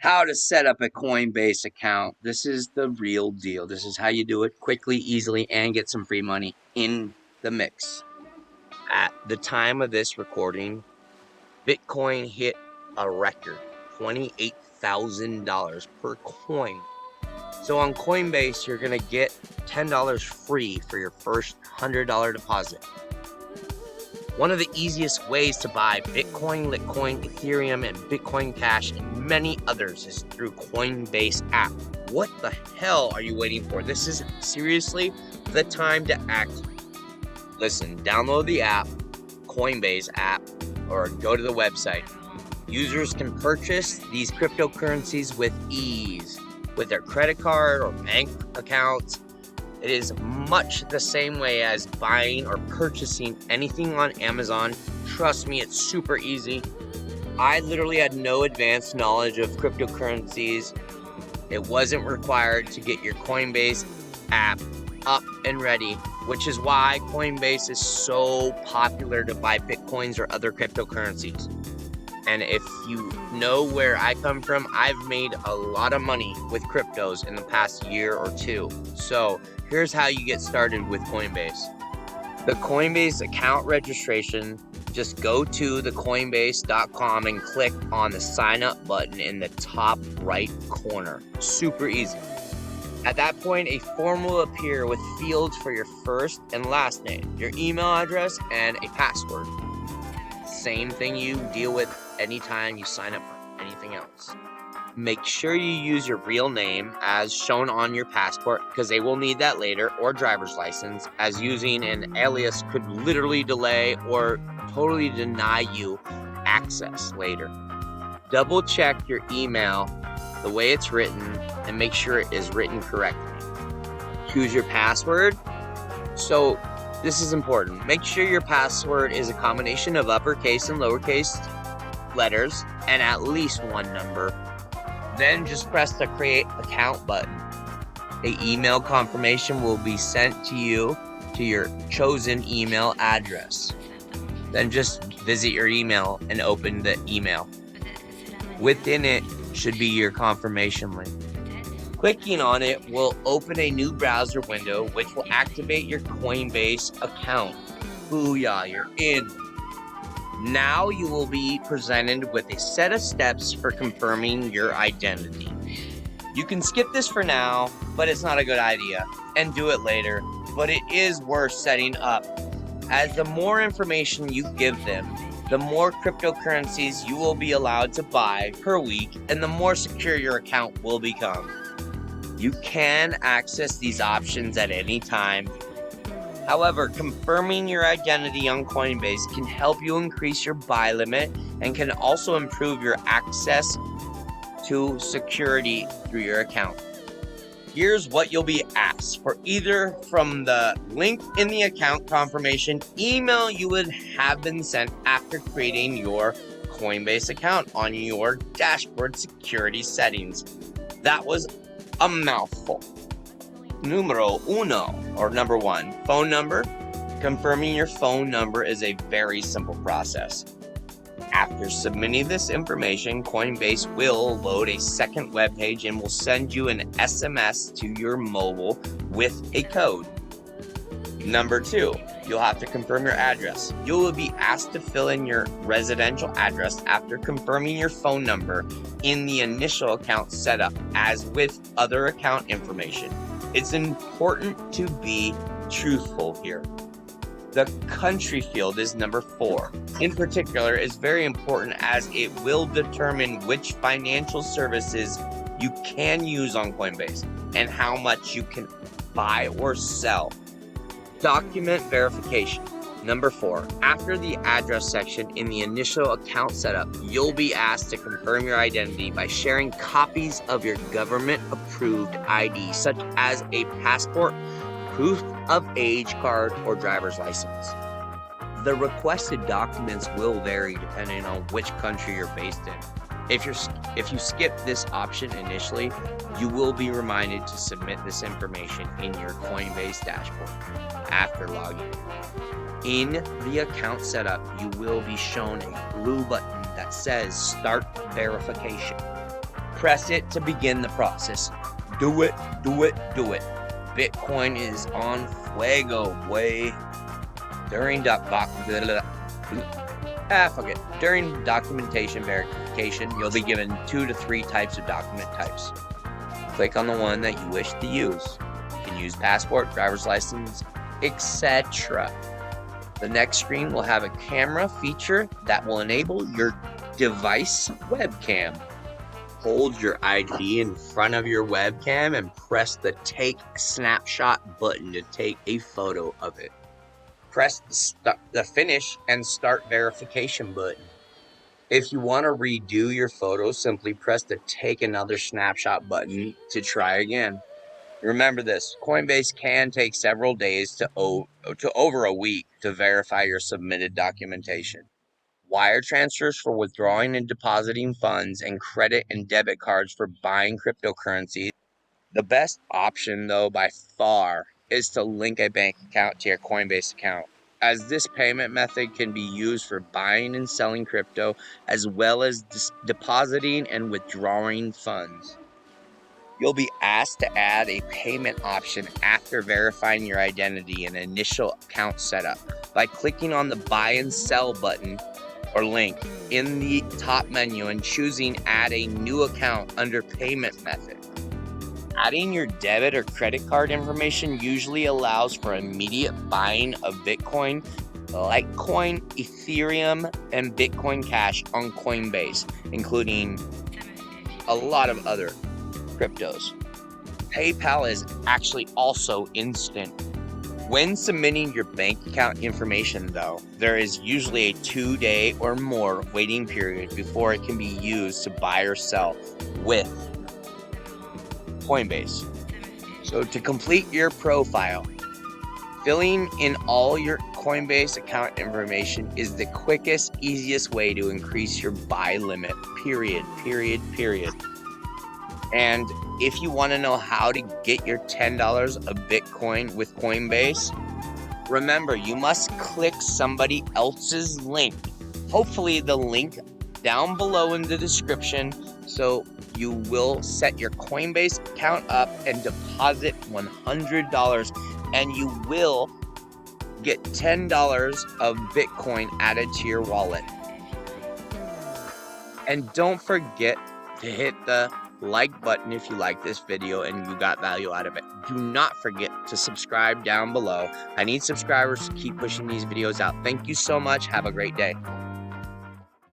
How to set up a Coinbase account. This is the real deal. This is how you do it quickly, easily, and get some free money in the mix. At the time of this recording, Bitcoin hit a record $28,000 per coin. So on Coinbase, you're going to get $10 free for your first $100 deposit. One of the easiest ways to buy Bitcoin, Litecoin, Ethereum, and Bitcoin Cash, and many others is through Coinbase app. What the hell are you waiting for? This is seriously the time to act. Listen, download the app, Coinbase app, or go to the website. Users can purchase these cryptocurrencies with ease with their credit card or bank accounts. It is much the same way as buying or purchasing anything on Amazon. Trust me, it's super easy. I literally had no advanced knowledge of cryptocurrencies. It wasn't required to get your Coinbase app up and ready, which is why Coinbase is so popular to buy Bitcoins or other cryptocurrencies. And if you know where I come from, I've made a lot of money with cryptos in the past year or two. So here's how you get started with Coinbase. The Coinbase account registration, just go to the coinbase.com and click on the sign up button in the top right corner. Super easy. At that point, a form will appear with fields for your first and last name, your email address, and a password. Same thing you deal with anytime you sign up for anything else. Make sure you use your real name as shown on your passport, because they will need that later, or driver's license, as using an alias could literally delay or totally deny you access later. Double check your email, the way it's written, and make sure it is written correctly. Choose your password. So this is important. Make sure your password is a combination of uppercase and lowercase letters and at least one number. Then just press the create account button. An email confirmation will be sent to you to your chosen email address. Then just visit your email and open the email. Within it should be your confirmation link. Clicking on it will open a new browser window which will activate your Coinbase account. Booyah, you're in. Now you will be presented with a set of steps for confirming your identity. You can skip this for now, but it's not a good idea, and do it later, but it is worth setting up, as the more information you give them, the more cryptocurrencies you will be allowed to buy per week, and the more secure your account will become. You can access these options at any time. However, confirming your identity on Coinbase can help you increase your buy limit and can also improve your access to security through your account. Here's what you'll be asked for, either from the link in the account confirmation email you would have been sent after creating your Coinbase account on your dashboard security settings. That was a mouthful. Numero uno, or number one, phone number. Confirming your phone number is a very simple process. After submitting this information, Coinbase will load a second web page and will send you an SMS to your mobile with a code. Number two, you'll have to confirm your address. You will be asked to fill in your residential address after confirming your phone number in the initial account setup, as with other account information. It's important to be truthful here. The country field is number 4. In particular, is very important as it will determine which financial services you can use on Coinbase and how much you can buy or sell. Document verification. Number 4, after the address section in the initial account setup, you'll be asked to confirm your identity by sharing copies of your government-approved ID, such as a passport, proof of age card, or driver's license. The requested documents will vary depending on which country you're based in. If you skip this option initially, you will be reminded to submit this information in your Coinbase dashboard after logging in. In the account setup, you will be shown a blue button that says Start Verification. Press it to begin the process. Do it, do it, do it. Bitcoin is on fuego, boy. During documentation verification, you'll be given 2 to 3 types of document types. Click on the one that you wish to use. You can use passport, driver's license, etc. The next screen will have a camera feature that will enable your device webcam. Hold your ID in front of your webcam and press the Take Snapshot button to take a photo of it. Press the Finish and Start Verification button. If you want to redo your photo, simply press the Take Another Snapshot button to try again. Remember this, Coinbase can take several days to over a week to verify your submitted documentation. Wire transfers for withdrawing and depositing funds, and credit and debit cards for buying cryptocurrencies. The best option, though, by far, is to link a bank account to your Coinbase account, as this payment method can be used for buying and selling crypto, as well as depositing and withdrawing funds. You'll be asked to add a payment option after verifying your identity and initial account setup by clicking on the Buy and Sell button or link in the top menu and choosing Add a New Account under Payment Method. Adding your debit or credit card information usually allows for immediate buying of Bitcoin, Litecoin, Ethereum, and Bitcoin Cash on Coinbase, including a lot of other cryptos. PayPal is actually also instant. When submitting your bank account information, though, there is usually a 2-day or more waiting period before it can be used to buy or sell with Coinbase. So to complete your profile, filling in all your Coinbase account information is the quickest, easiest way to increase your buy limit, period. And if you want to know how to get your $10 of Bitcoin with Coinbase, remember, you must click somebody else's link. Hopefully the link down below in the description, so you will set your Coinbase account up and deposit $100, and you will get $10 of Bitcoin added to your wallet. And don't forget to hit the like button if you like this video and you got value out of it. Do not forget to subscribe down below. I need subscribers to keep pushing these videos out. Thank you so much. Have a great day.